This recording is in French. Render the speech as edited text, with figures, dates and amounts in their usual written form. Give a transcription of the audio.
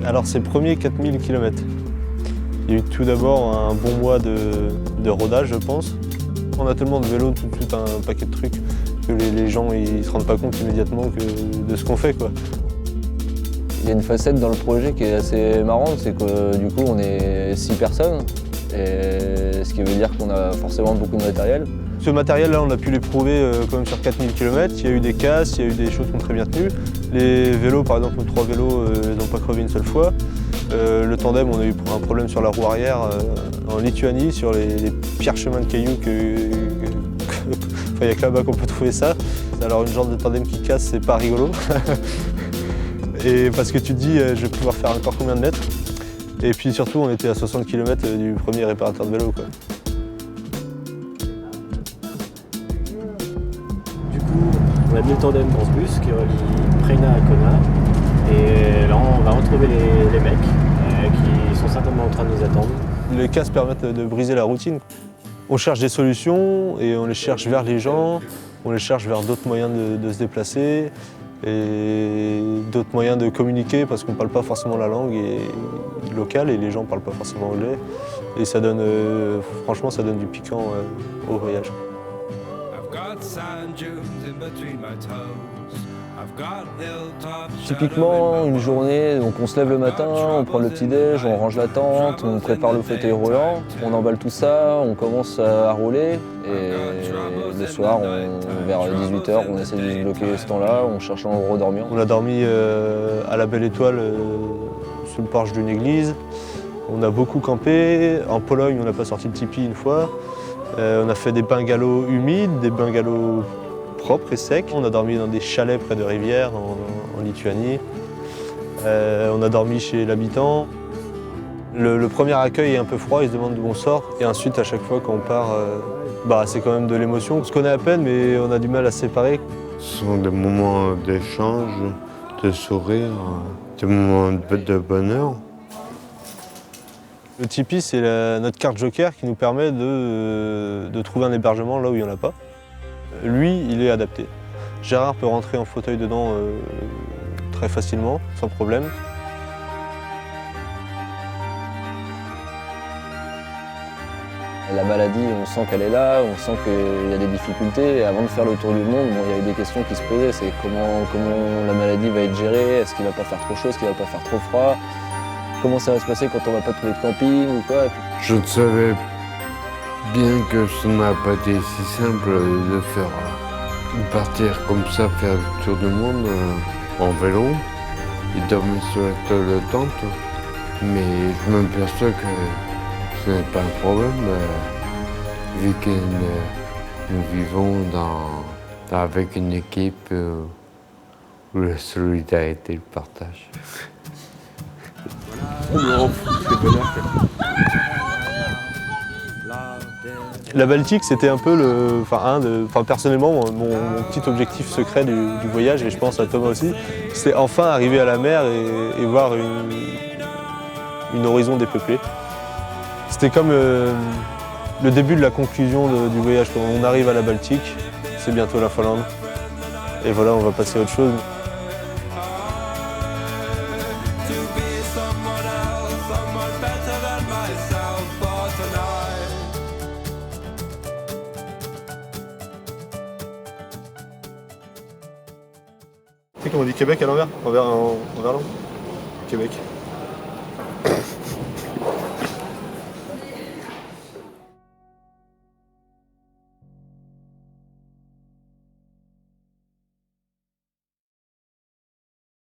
Alors ces premiers 4000 km, il y a eu tout d'abord un bon mois de rodage, je pense. On a tellement de vélos, tout un paquet de trucs, que les gens ils se rendent pas compte immédiatement de ce qu'on fait, quoi. Il y a une facette dans le projet qui est assez marrante, c'est que du coup on est 6 personnes, et ce qui veut dire qu'on a forcément beaucoup de matériel. Ce matériel-là, on a pu l'éprouver quand même sur 4000 km. Il y a eu des casses, il y a eu des choses qui ont très bien tenu. Les vélos, par exemple, nos 3 vélos, n'ont pas crevé une seule fois. Le tandem, on a eu un problème sur la roue arrière en Lituanie, sur les pires chemins de cailloux il n'y a que là-bas qu'on peut trouver ça. Alors une jambe de tandem qui casse, c'est pas rigolo. Et parce que tu te dis, je vais pouvoir faire encore combien de mètres. Et puis surtout, on était à 60 km du premier réparateur de vélo, quoi. Du coup, on a mis le tandem dans ce bus qui relie Preina à Kona. Et là, on va retrouver les mecs qui sont certainement en train de nous attendre. Les casses permettent de briser la routine. On cherche des solutions et on les cherche vers les gens, on les cherche vers d'autres moyens de se déplacer et d'autres moyens de communiquer parce qu'on ne parle pas forcément la langue locale et les gens ne parlent pas forcément anglais. Et ça donne, franchement, ça donne du piquant au voyage. Typiquement, une journée, donc on se lève le matin, on prend le petit-déj, on range la tente, on prépare le fauteuil roulant, on emballe tout ça, on commence à rouler et le soir, vers 18h, on essaie de se bloquer ce temps-là, on cherche un endroit dormir. On a dormi à la Belle Étoile sous le porche d'une église. On a beaucoup campé. En Pologne, on n'a pas sorti le tipi une fois. On a fait des bungalows humides, des bungalows propres et secs. On a dormi dans des chalets près de rivières en Lituanie. On a dormi chez l'habitant. Le premier accueil est un peu froid, ils se demandent d'où on sort. Et ensuite, à chaque fois qu'on part, c'est quand même de l'émotion. On se connaît à peine, mais on a du mal à se séparer. Ce sont des moments d'échange, de sourire, des moments de bonheur. Le tipi, c'est notre carte joker qui nous permet de trouver un hébergement là où il n'y en a pas. Lui, il est adapté. Gérard peut rentrer en fauteuil dedans très facilement, sans problème. La maladie, on sent qu'elle est là, on sent qu'il y a des difficultés. Et avant de faire le tour du monde, il y avait des questions qui se posaient. C'est comment la maladie va être gérée, est-ce qu'il ne va pas faire trop chaud, est-ce qu'il ne va pas faire trop froid, comment ça va se passer quand on ne va pas trouver de camping ou quoi. Je savais bien que ça n'a pas été si simple de partir comme ça, faire le tour du monde en vélo et dormir sur la tente. Mais je m'aperçois que ce n'est pas un problème, vu que nous vivons avec une équipe où la solidarité et le partage. La Baltique, c'était un peu personnellement, mon petit objectif secret du voyage, et je pense à Thomas aussi, c'est enfin arriver à la mer et voir une horizon dépeuplée. C'était comme le début de la conclusion du voyage. Quand on arrive à la Baltique, c'est bientôt la Finlande. Et voilà, on va passer à autre chose. Tu sais qu'on dit Québec à l'envers, envers l'angle. Québec.